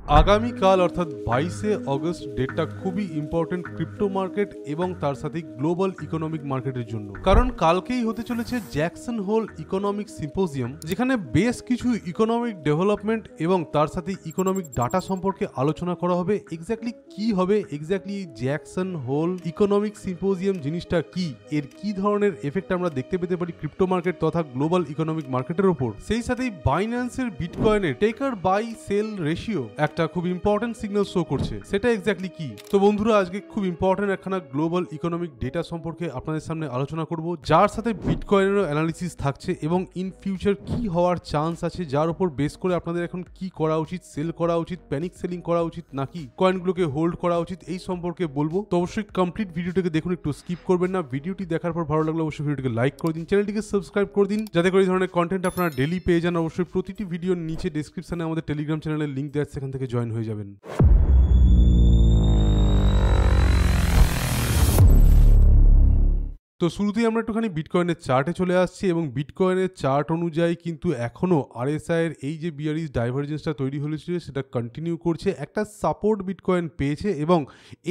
আগামীকাল অর্থাৎ 22শে অগস্ট ডেটটা খুবই ইম্পর্টেন্ট ক্রিপ্টো মার্কেট এবং তার সাথে গ্লোবাল ইকোনমিক মার্কেটের জন্য, কারণ কালকেই হতে চলেছে জ্যাকসন হোল ইকোনমিক সিম্পোজিয়াম, যেখানে বেশ কিছু ইকোনমিক ডেভেলপমেন্ট এবং তার সাথে ইকোনমিক ডাটা সম্পর্কে আলোচনা করা হবে। এক্স্যাক্টলি কি হবে, exactly Jackson Hole economic symposium জিনিসটা কি, এর কি ধরনের এফেক্ট আমরা দেখতে পেতে পারি ক্রিপ্টো মার্কেট তথা গ্লোবাল ইকোনমিক মার্কেটের উপর, সেই সাথেই বাইন্যান্সের বিটকয়েনের টেকার বাই সেল রেশিও একটা খুব ইম্পর্টেন্ট সিগন্যাল শো করছে, সেটা এক্স্যাক্টলি কি। তো বন্ধুরা, আজকে খুব ইম্পর্টেন্ট একখানা গ্লোবাল ইকোনমিক ডেটা সম্পর্কে আপনাদের সামনে আলোচনা করব, যার সাথে বিটকয়েনেরও অ্যানালিসিস থাকছে এবং ইন ফিউচার কি হওয়ার চান্স আছে, যার উপর বেস করে আপনাদের এখন কি করা উচিত, সেল করা উচিত, প্যানিক সেলিং করা উচিত নাকি কয়েনগুলোকে হোল্ড করা উচিত, এই সম্পর্কে বলবো। তো অবশ্যই কমপ্লিট ভিডিওটাকে দেখুন, একটু স্কিপ করবেন না। ভিডিওটি দেখার পর ভালো লাগলে অবশ্যই ভিডিওটিকে লাইক করে দিন, চ্যানেলটিকে সাবস্ক্রাইব করে দিন, যাতে করে এই ধরনের কন্টেন্ট আপনারা ডেলি পেয়ে যান। অবশ্যই প্রতিটি ভিডিওর নিচে ডেসক্রিপশনে আমাদের টেলিগ্রাম চ্যানেলের লিঙ্ক দেওয়া আছে, সেখান থেকে জয়েন হয়ে যাবেন। তো শুরুতেই আমরা একটুখানি বিটকয়েনের চার্টে চলে আসছি এবং বিটকয়েনের চার্ট অনুযায়ী কিন্তু এখনো আরএসআই এর এই যে বিয়ারিশ ডাইভারজেন্সটা তৈরি হয়েছিল সেটা কন্টিনিউ করছে, একটা সাপোর্ট বিটকয়েন পেয়েছে এবং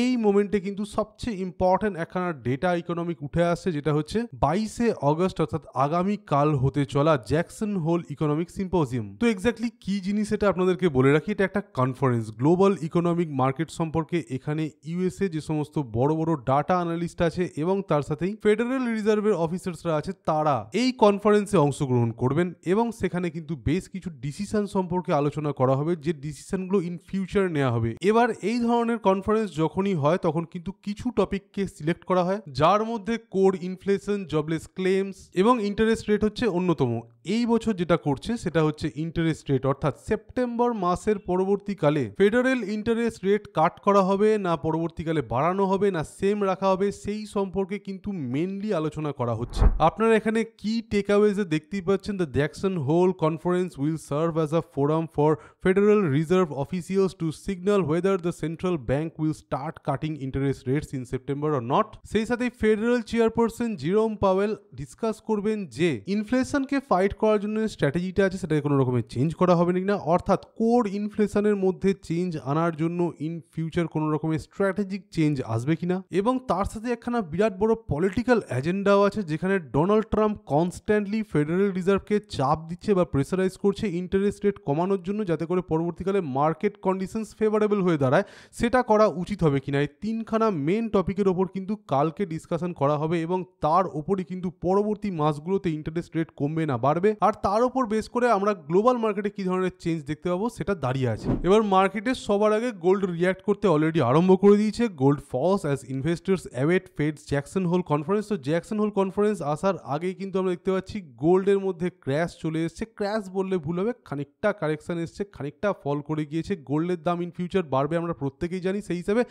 এই মোমেন্টে কিন্তু সবচেয়ে ইম্পর্টেন্ট একখানা ডেটা ইকোনমিক উঠে আসছে, যেটা হচ্ছে 22শে অগস্ট অর্থাৎ আগামীকাল হতে চলা জ্যাকসন হোল ইকোনমিক সিম্পোজিয়াম। তো এক্স্যাক্টলি কি জিনিস এটা আপনাদেরকে বলে রাখি, এটা একটা কনফারেন্স গ্লোবাল ইকোনমিক মার্কেট সম্পর্কে। এখানে ইউএসএ যে সমস্ত বড় বড় ডাটা অ্যানালিস্ট আছে এবং তার সাথেই ফেডারেল রিজার্ভের অফিসার্সরা আছে, তারা এই কনফারেন্সে অংশগ্রহণ করবেন এবং সেখানে কিন্তু বেশ কিছু ডিসিশন সম্পর্কে আলোচনা করা হবে, যে ডিসিশনগুলো ইন ফিউচার নেওয়া হবে। এবার এই ধরনের কনফারেন্স যখনই হয় তখন কিন্তু কিছু টপিককে সিলেক্ট করা হয়, যার মধ্যে কোর ইনফ্লেশন, জবলেস ক্লেমস এবং ইন্টারেস্ট রেট হচ্ছে অন্যতম। এই বছর যেটা করছে সেটা হচ্ছে ইন্টারেস্ট রেট, অর্থাৎ সেপ্টেম্বর মাসের পরবর্তীকালে ফেডারেল ইন্টারেস্ট রেট কাট করা হবে না পরবর্তীকালে বাড়ানো হবে না সেম রাখা হবে, সেই সম্পর্কে কিন্তু মেনলি আলোচনা করা হচ্ছে। আপনারা এখানে কি টেকঅ্যাওয়েজে দেখতেই পাচ্ছেন, the Jackson Hole conference will serve as a forum for federal reserve officials to signal whether the central bank will start cutting interest rates in September or not. সেই সাথে federal chairperson Jerome Powell discuss করবেন যে ইনফ্লেশনকে fight করার জন্য স্ট্র্যাটেজিটা আছে সেটাকে কোনো রকমের চেঞ্জ করা হবে না, অর্থাৎ কোর ইনফ্লেশনের মধ্যে চেঞ্জ আনার জন্য ইন ফিউচার কোনো রকমের স্ট্র্যাটেজিক চেঞ্জ আসবে কিনা। এবং তার সাথে একখানা বিরাট বড় পলিটিক্যাল এজেন্ডাও আছে, যেখানে ডোনাল্ড ট্রাম্প কনস্ট্যান্টলি ফেডারেল রিজার্ভকে চাপ দিচ্ছে বা প্রেসারাইজ করছে ইন্টারেস্ট রেট কমানোর জন্য, যাতে করে পরবর্তীকালে মার্কেট কন্ডিশনস ফেভারেবল হয়ে দাঁড়ায়। সেটা করা উচিত হবে কিনা, এই তিনখানা মেন টপিকের ওপর কিন্তু কালকে ডিসকাশন করা হবে এবং তার ওপরই কিন্তু পরবর্তী মাসগুলোতে ইন্টারেস্ট রেট কমবে না বাড়বে, আর তার উপর বেস করে আমরা গ্লোবাল মার্কেটে কি ধরনের চেঞ্জ দেখতে পাবো সেটা দাঁড়িয়ে আছে। এবার মার্কেটে সবার আগে গোল্ড রিয়্যাক্ট করতে অলরেডি আরম্ভ করে দিয়েছে। Gold falls as investors await Fed's Jackson Hole conference. তো জ্যাকসন হোল কনফারেন্স আসার আগেই কিন্তু আমরা দেখতে পাচ্ছি গোল্ডের মধ্যে ক্র্যাশ চলে এসছে। ক্র্যাশ বললে ভুল হবে, খানিকটা কারেকশন এসছে, খানিকটা ফল করে গিয়েছে। গোল্ডের দাম ইন ফিউচার বাড়বে আমরা প্রত্যেকেই জানি, সেই হিসাবে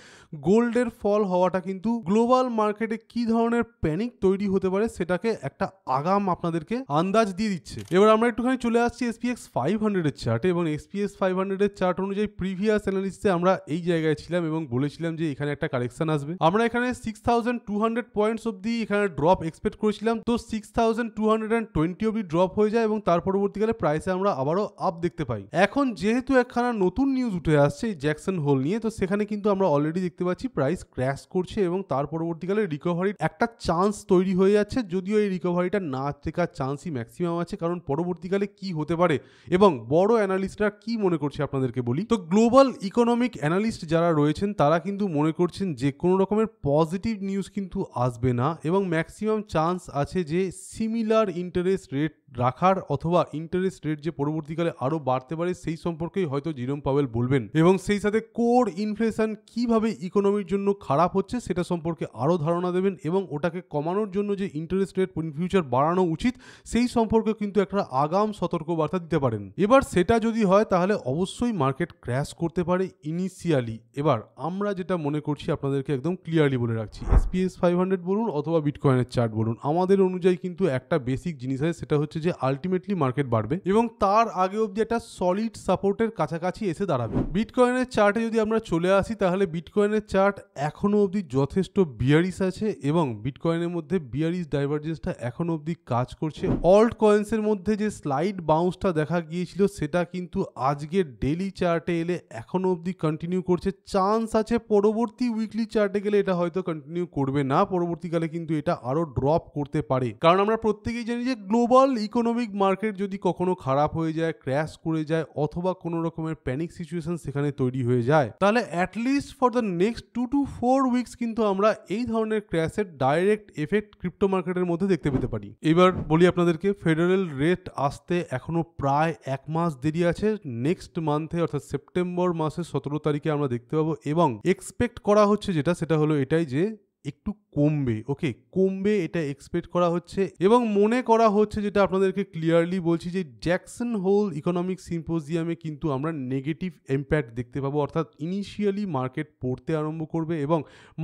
গোল্ডের ফল হওয়াটা কিন্তু গ্লোবাল মার্কেটে কি ধরনের প্যানিক তৈরি হতে পারে সেটাকে একটা আগাম আপনাদেরকে আন্দাজ দিয়ে দিচ্ছে। এবার আমরা একটুখানি চলে আসছি SPX 500 এর চার্টে এবং SPX 500 এর চার্ট অনুযায়ী প্রিভিয়াস অ্যানালিসিসে আমরা এই জায়গায় ছিলাম এবং বলেছিলাম যে এখানে একটা কারেকশন আসবে। আমরা এখানে 6200 পয়েন্টস অবধি এখানে ড্রপ এক্সপেক্ট করেছিলাম, তো 6220 অবধি ড্রপ হয়ে যায় এবং তার পরবর্তীকালে প্রাইসে আমরা আবারও আপ দেখতে পাই। এখন যেহেতু একখানা নতুন নিউজ উঠে আসছে জ্যাকসন হোল নিয়ে, তো সেখানে কিন্তু আমরা অলরেডি দেখতে পাচ্ছি প্রাইস ক্র্যাশ করছে এবং তার পরবর্তীকালে রিকভারির একটা চান্স তৈরি হয়ে যাচ্ছে, যদিও এই রিকভারিটা না টেকার চান্সই ম্যাক্সিমাম আছে, কারণ পরবর্তীকালে কি হতে পারে এবং বড় অ্যানালিস্টরা কি মনে করছে আপনাদেরকে বলি। তো গ্লোবাল ইকোনমিক অ্যানালিস্ট যারা রয়েছেন তারা কিন্তু মনে করছেন যে কোনো রকমের পজিটিভ নিউজ কিন্তু আসবে না এবং ম্যাক্সিমাম চান্স আছে যে সিমিলার ইন্টারেস্ট রেট রাখার, অথবা ইন্টারেস্ট রেট যে পরবর্তীকালে আরো বাড়তে পারে সেই সম্পর্কেই হয়তো জেরোম পাওয়েল বলবেন এবং সেই সাথে কোর ইনফ্লেশন কিভাবে ইকোনমির জন্য খারাপ হচ্ছে সেটা সম্পর্কে আরো ধারণা দেবেন এবং ওটাকে কমানোর জন্য যে ইন্টারেস্ট রেট ইন ফিউচার বাড়ানো উচিত সেই সম্পর্কে কিন্তু একটা আগাম সতর্কবার্তা দিতে পারেন। এবার সেটা যদি হয় তাহলে অবশ্যই মার্কেট ক্র্যাশ করতে পারে ইনিশিয়ালি। এবার আমরা যেটা মনে করছি আপনাদেরকে একদম ক্লিয়ারলি বলে রাখছি, SPX 500 বলুন অথবা বিটকয়েনের চার্ট বলুন, আমাদের অনুযায়ী কিন্তু একটা বেসিক জিনিস আছে, সেটা হচ্ছে হচ্ছে যে আলটিমেটলি মার্কেট বাড়বে এবং তার আগে অবধি একটা সলিড সাপোর্টের কাছাকাছি এসে দাঁড়াবে। বিটকয়েনের চার্টে যদি আমরা চলে আসি তাহলে বিটকয়েনের চার্ট এখনো অবধি যথেষ্ট বিয়ারিশ আছে এবং বিটকয়েনের মধ্যে বিয়ারিশ ডাইভারজেন্সটা এখনো অবধি কাজ করছে। অল্ট কয়েন্সের মধ্যে যে স্লাইড বাউন্সটা দেখা গিয়েছিল সেটা কিন্তু আজকের ডেইলি চার্টে এলে এখনো অবধি কন্টিনিউ করছে। চান্স আছে পরবর্তী উইকলি চার্টে গেলে এটা হয়তো কন্টিনিউ করবে না, পরবর্তীকালে কিন্তু এটা আরো ড্রপ করতে পারে। কারণ আমরা প্রত্যেকেই জানি যে গ্লোবাল ইকোনমিক মার্কেট যদি কখনো খারাপ হয়ে যায়, ক্র্যাশ করে যায় অথবা কোনো রকমের প্যানিক সিচুয়েশন সেখানে তৈরি হয়ে যায়, তাহলে at least for the next 2 to 4 weeks কিন্তু আমরা এই ধরনের ক্র্যাশের ডাইরেক্ট এফেক্ট ক্রিপ্টো মার্কেটের মধ্যে দেখতে পেতে পারি। এবার বলি আপনাদেরকে, ফেডারেল রেট আসতে এখনো প্রায় 1 মাস দেরি আছে। নেক্সট মান্থে অর্থাৎ সেপ্টেম্বর মাসের 17 তারিখে আমরা দেখতে পাবো এবং এক্সপেক্ট করা হচ্ছে সেটা হলো এটাই যে একটু কমবে। ওকে, কমবে এটা এক্সপেক্ট করা হচ্ছে এবং মনে করা হচ্ছে, যেটা আপনাদেরকে ক্লিয়ারলি বলছি, যে জ্যাকসন হোল ইকোনমিক সিম্পোজিয়ামে কিন্তু আমরা নেগেটিভ ইম্প্যাক্ট দেখতে পাবো। অর্থাৎ ইনিশিয়ালি মার্কেট পড়তে আরম্ভ করবে এবং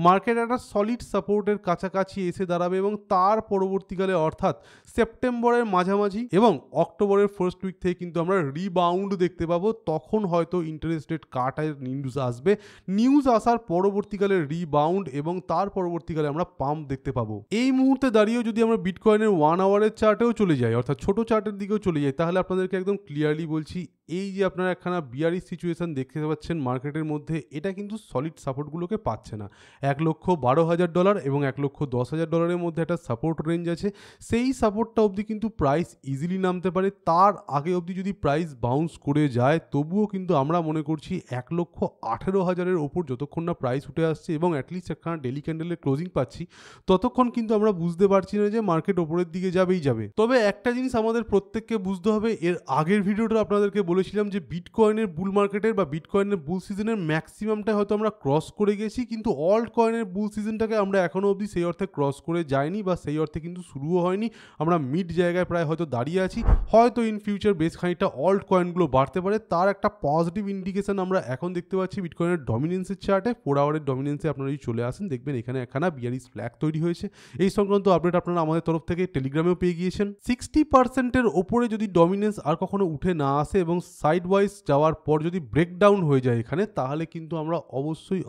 মার্কেট একটা সলিড সাপোর্টের কাছাকাছি এসে দাঁড়াবে এবং তার পরবর্তীকালে অর্থাৎ সেপ্টেম্বরের মাঝামাঝি এবং অক্টোবরের ফার্স্ট উইক থেকে কিন্তু আমরা রিবাউন্ড দেখতে পাবো। তখন হয়তো ইন্টারেস্ট রেট কাটের নিউজ আসবে, নিউজ আসার পরবর্তীকালে রিবাউন্ড এবং তার পরবর্তীকালে আমরা পাম্প দেখতে পাবো। এই মুহূর্তে দাঁড়িয়েও যদি আমরা বিটকয়েনের 1 আওয়ারের চার্টেও চলে যাই, অর্থাৎ ছোট চার্টের দিকেও চলে যাই, তাহলে আপনাদেরকে একদম ক্লিয়ারলি বলছি, এই যে আপনারা একখানা বিয়ারিশ সিচুয়েশন দেখতে পাচ্ছেন মার্কেটের মধ্যে, এটা কিন্তু সলিড সাপোর্টগুলোকে পাচ্ছে না। $1,12,000 এবং $1,10,000 মধ্যে একটা সাপোর্ট রেঞ্জ আছে। সেই সাপোর্টটা অবধি কিন্তু প্রাইস ইজিলি নামতে পারে। তার আগে অবধি যদি প্রাইস বাউন্স করে যায়, তবুও কিন্তু আমরা মনে করছি 1,18,000-এর ওপর যতক্ষণ না প্রাইস উঠে আসছে এবং অ্যাটলিস্ট একখানা ডেলি ক্যান্ডেলের ক্লোজিং পাচ্ছি, ততক্ষণ কিন্তু আমরা বুঝতে পারছি না যে মার্কেট ওপরের দিকে যাবেই যাবে। তবে একটা জিনিস আমাদের প্রত্যেককে বুঝতে হবে, এর আগের ভিডিওটা আপনাদেরকে বলেছিলাম যে বিটকয়েনের বুল মার্কেটের বা বিটকয়েনের বুল সিজনের ম্যাক্সিমামটা হয়তো আমরা ক্রস করে গেছি, কিন্তু অল্ট কয়েনের বুল সিজনটাকে আমরা এখনো অবধি সেই অর্থে ক্রস করে যাইনি বা সেই অর্থে কিন্তু শুরুও হয়নি। আমরা মিড জায়গায় প্রায় হয়তো দাঁড়িয়ে আছি। হয়তো ইন ফিউচার বেশ খানিকটা অল্ট কয়েনগুলো বাড়তে পারে, তার একটা পজিটিভ ইন্ডিকেশন আমরা এখন দেখতে পাচ্ছি বিটকয়েনের ডমিনেন্সের চার্টে। 4 আওয়ারের ডমিনেন্সে আপনারা যদি চলে আসেন, দেখবেন এখানে একখানা বিয়ারিশ ফ্ল্যাগ তৈরি হয়েছে। এই সংক্রান্ত আপডেট আপনারা আমাদের তরফ থেকে টেলিগ্রামেও পেয়ে গিয়েছেন। 60%-এর ওপরে যদি ডমিনেন্স আর কখনো উঠে না আসে এবং সাইড ওয়াইজ যাওয়ার পর যদি ব্রেকডাউন হয়ে যায় এখানে, তাহলে কিন্তু আমরা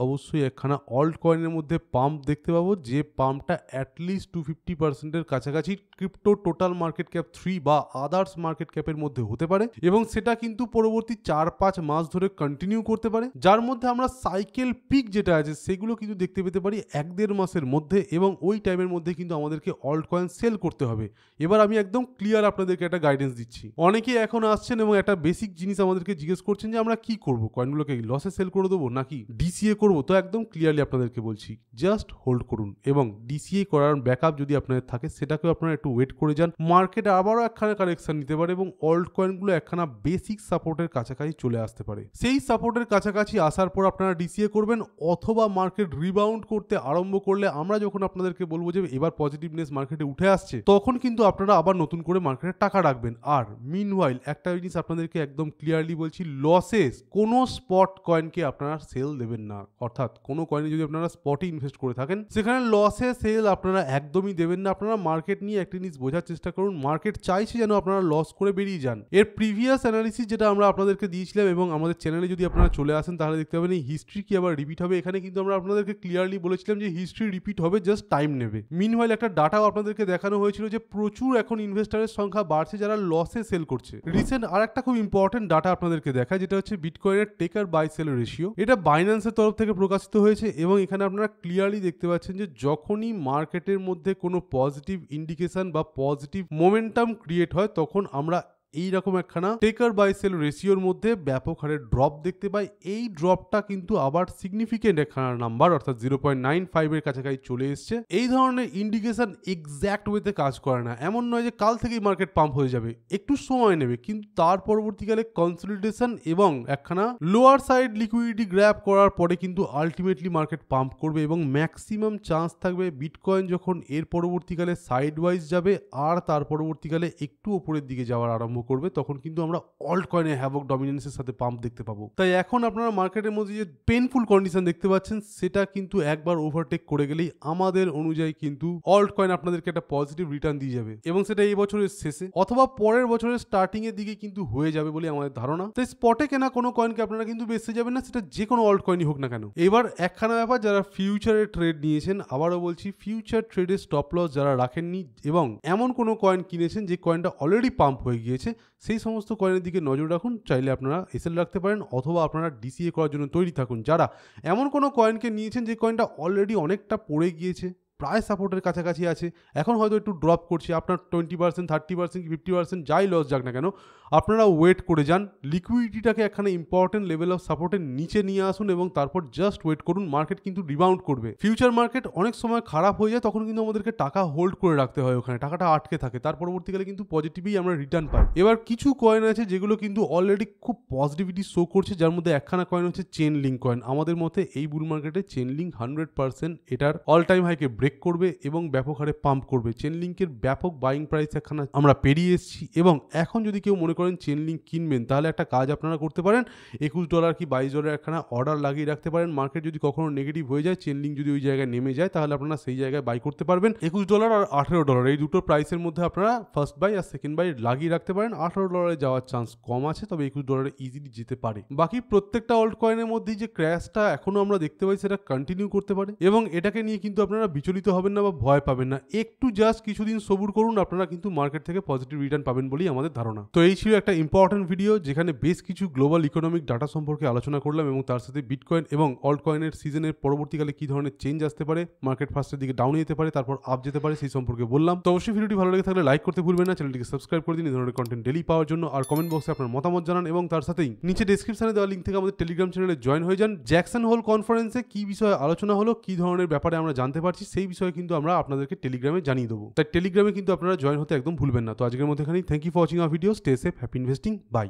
অবশ্যই একখানা অল্ট কয়েনের মধ্যে পাম্প দেখতে পাবো, যে পাম্পটা অ্যাটলিস্ট 250%-এর কাছাকাছি ক্রিপ্টো টোটাল মার্কেট ক্যাপ 3 বা আদার্স মার্কেট ক্যাপের মধ্যে হতে পারে এবং সেটা কিন্তু পরবর্তী 4-5 মাস ধরে কন্টিনিউ করতে পারে, যার মধ্যে আমরা সাইকেল পিক যেটা আছে সেগুলো কিন্তু দেখতে পেতে পারি 1-1.5 মাসের মধ্যে এবং ওই টাইমের মধ্যে কিন্তু আমাদেরকে অল্ট কয়েন সেল করতে হবে। এবার আমি একদম ক্লিয়ার আপনাদেরকে একটা গাইডেন্স দিচ্ছি। অনেকেই এখন আসছেন এবং একটা বেসিক জিনিস আমাদেরকে জিজ্ঞেস করছেন যে আমরা কি করব, কয়েনগুলোকে লসে সেল করে দেবো নাকি ডিসিএ করবো। তো একদম ক্লিয়ারলি আপনাদেরকে বলছি, জাস্ট হোল্ড করুন এবং ডিসিএ করার ব্যাকআপ যদি আপনাদের থাকে সেটাকেও আপনারা একটু ওয়েট করে যান। মার্কেট আবারও একখানা কারেকশন নিতে পারে এবং অল্ট কয়েনগুলো একখানা বেসিক সাপোর্টের কাছাকাছি চলে আসতে পারে। সেই সাপোর্টের কাছাকাছি আসার পর আপনারা ডিসিএ করবেন, অথবা মার্কেট রিবাউন্ড করতে আরম্ভ করলে আমরা যখন আপনাদেরকে বলবো যে এবার পজিটিভনেস মার্কেটে উঠে আসছে, তখন কিন্তু আপনারা আবার নতুন করে মার্কেটে টাকা রাখবেন। আর মিনওয়াইল একটা জিনিস আপনাদেরকে একদম ক্লিয়ারলি বলছি, লসেস কোনো স্পট কয়েনকে আপনারা সেল দেবেন না। অর্থাৎ কোনো কয়েনে যদি আপনারা স্পটে ইনভেস্ট করে থাকেন, সেখানে লসে সেল আপনারা একদমই দেবেন না। আপনারা মার্কেট নিয়ে একটা জিনিস বোঝার চেষ্টা করুন, মার্কেট চাইছে যেন আপনারা লস করে বেরিয়ে যান। এর প্রিভিয়াস অ্যানালিসিস যেটা আমরা আপনাদেরকে দিয়েছিলাম এবং আমাদের চ্যানেলে যদি আপনারা চলে আসেন তাহলে দেখতে পাবেন এই হিস্ট্রি কি আবার রিপিট হবে। এখানে কিন্তু আমরা আপনাদেরকে ক্লিয়ারলি বলেছিলাম যে হিস্ট্রি রিপিট হবে, জাস্ট টাইম নেবে। মিনওয়াইল একটা ডাটাও আপনাদেরকে দেখানো হয়েছিল যে প্রচুর এখন ইনভেস্টারের সংখ্যা বাড়ছে যারা লসে সেল করছে। রিসেন্ট আর একটা খুব ইম্পর্টেন্ট ডাটা আপনাদেরকে দেখায়, যেটা হচ্ছে বিটকয়েনের টেকার বাই সেল রেশিও। এটা বাইন্যান্সের তরফ থেকে প্রকাশিত হয়েছে এবং এখানে আপনারা ক্লিয়ারলি দেখতে পাচ্ছেন যে যখনই মার্কেটের মধ্যে কোনো পজিটিভ ইন্ডিকেশন বা পজিটিভ মোমেন্টাম ক্রিয়েট হয়, তখন আমরা এইরকম একখানা টেকার বাই সেল রেশিওর মধ্যে ব্যাপক হারে ড্রপ দেখতে পাই। এই ড্রপটা কিন্তু আবার সিগনিফিকেন্ট একখানা নাম্বার, অর্থাৎ 0.95 এর কাছাকাছি চলে এসছে। এই ধরনের ইন্ডিকেশন এক্স্যাক্ট ওয়েতে কাজ করে না। এমন নয় যে কাল থেকেই মার্কেট পাম্প হয়ে যাবে, একটু সময় নেবে, কিন্তু তার পরবর্তীকালে কনসলিডেশন এবং একখানা লোয়ার সাইড লিকুইডিটি গ্র্যাব করার পরে কিন্তু আলটিমেটলি মার্কেট পাম্প করবে এবং ম্যাক্সিমাম চান্স থাকবে বিটকয়েন যখন এর পরবর্তীকালে সাইড ওয়াইজ যাবে আর তার পরবর্তীকালে একটু ওপরের দিকে যাওয়ার আরম্ভ করবে তখন কিন্তু আমরা অল্ট কয়েনে হ্যাভক ডমিনেন্সের সাথে পাম্প দেখতে পাবো। তাই এখন আপনারা মার্কেটের মধ্যে যে পেইনফুল কন্ডিশন দেখতে পাচ্ছেন সেটা কিন্তু একবার ওভারটেক করে গেলেই আমাদের অনুযায়ী কিন্তু অল্ট কয়েন আপনাদেরকে একটা পজিটিভ রিটার্ন দিয়ে যাবে, এবং সেটা এই বছরের শেষে অথবা পরের বছরের স্টার্টিং এর দিকে কিন্তু হয়ে যাবে বলে আমাদের ধারণা। তাই স্পটে কেনা কোনো কয়েনকে আপনারা কিন্তু বেঁচে যাবেন না, সেটা যে কোনো অল্ট কয়েনই হোক না কেন। এবার একখানা ব্যাপার, যারা ফিউচারে ট্রেড নিয়েছেন, আবারও বলছি ফিউচার ট্রেডের স্টপ লস যারা রাখেননি এবং এমন কোনো কয়েন কিনেছেন যে কয়েনটা অলরেডি পাম্প হয়ে গিয়েছে, সেই সমস্ত কয়েনের দিকে নজর রাখুন। চাইলে আপনারা এসএল রাখতে পারেন অথবা আপনারা ডিসিএ করার জন্য তৈরি থাকুন। যারা এমন কোনো কয়েনকে নিয়েছেন যে কয়েনটা অলরেডি অনেকটা পড়ে গিয়েছে, প্রায় সাপোর্টের কাছাকাছি আছে, এখন হয়তো একটু ড্রপ করছে, আপনার 20%, 30% কি 50% যাই লস যাক না কেন, আপনারা ওয়েট করে যান, লিকুইডিটিটাকে একখানে ইম্পর্টেন্ট লেভেল অফ সাপোর্টের নিচে নিয়ে আসুন এবং তারপর জাস্ট ওয়েট করুন। মার্কেট কিন্তু রিবাউন্ড করবে। ফিউচার মার্কেট অনেক সময় খারাপ হয়ে যায়, তখন কিন্তু আমাদেরকে টাকা হোল্ড করে রাখতে হয়, ওখানে টাকাটা আটকে থাকে, তার পরবর্তীকালে কিন্তু পজিটিভই আমরা রিটার্ন পাই। এবার কিছু কয়েন আছে যেগুলো কিন্তু অলরেডি খুব পজিটিভিটি শো করছে, যার মধ্যে একখানা কয়েন হচ্ছে চেন লিঙ্ক কয়েন। আমাদের মতে এই বুল মার্কেটে চেন লিঙ্ক 100% এটার অল টাইম হাইকে ব্রেক করবে এবং ব্যাপক হারে পাম্প করবে। চেন লিঙ্কের ব্যাপক বাইং প্রাইস একখানা আমরা পেরিয়ে এসেছি, এবং এখন যদি কেউ মনে করেন চেন লিঙ্ক কিনবেন, তাহলে একটা কাজ আপনারা করতে পারেন, $21 কি $22 একখানা অর্ডার লাগিয়ে রাখতে পারেন। মার্কেট যদি কখনো নেগেটিভ হয়ে যায়, চেন লিঙ্ক যদি ওই জায়গায় নেমে যায়, তাহলে আপনারা সেই জায়গায় বাই করতে পারবেন। $21 আর $18 এই দুটো প্রাইসের মধ্যে আপনারা ফার্স্ট বাই আর সেকেন্ড বাই লাগিয়ে রাখতে পারেন। $18 যাওয়ার চান্স কম আছে, তবে $21 ইজিলি যেতে পারে। বাকি প্রত্যেকটা অল্ট কয়েনের মধ্যেই যে ক্র্যাশটা এখনো আমরা দেখতে পাই, সেটা কন্টিনিউ করতে পারে, এবং এটাকে নিয়ে কিন্তু আপনারা বিচলিত হবেন না বা ভয় পাবেন না। একটু জাস্ট কিছুদিন সবুর করুন, আপনারা কিন্তু মার্কেট থেকে পজিটিভ রিটার্ন পাবেন বলেই আমাদের ধারণা। তো এই ছিল একটা ইম্পর্টেন্ট ভিডিও, যেখানে বেশ কিছু গ্লোবাল ইকোনমিক ডাটা সম্পর্কে আলোচনা করলাম, এবং তার সাথে বিটকয়েন এবং অল্ট কয়েনের সিজনের পরবর্তীকালে কি ধরনের চেঞ্জ আসতে পারে, মার্কেট ফার্স্টের দিকে ডাউন যেতে পারে, তারপর আপ যেতে পারে, সেই সম্পর্কে বললাম। তো অবশ্যই ভিডিওটি ভালো লেগে থাকলে লাইক করতে ভুলবেন না, চ্যানেলটিকে সাবস্ক্রাইব করে দিন এই ধরনের কন্টেন্ট ডেলি পাওয়ার জন্য, আর কমেন্ট বক্সে আপনার মতামত জানান, এবং তার সাথেই নিচে ডেসক্রিপশনে দেওয়া লিঙ্ক থেকে আমাদের টেলিগ্রাম চ্যানেলে জয়েন হয়ে যান। জ্যাকসন হোল কনফারেন্সে কি বিষয়ে আলোচনা হলো, কি ধরনের ব্যাপারে আমরা জানতে পারছি, সেই বিষয়ে কিন্তু আমরা আপনাদেরকে টেলিগ্রামে জানিয়ে দেবো। তাই টেলিগ্রামে কিন্তু আপনারা জয়েন হতে একদম ভুলবেন না। তো আজকের মধ্যে এখানেই। Thank you for watching our video. Stay safe, happy investing, by.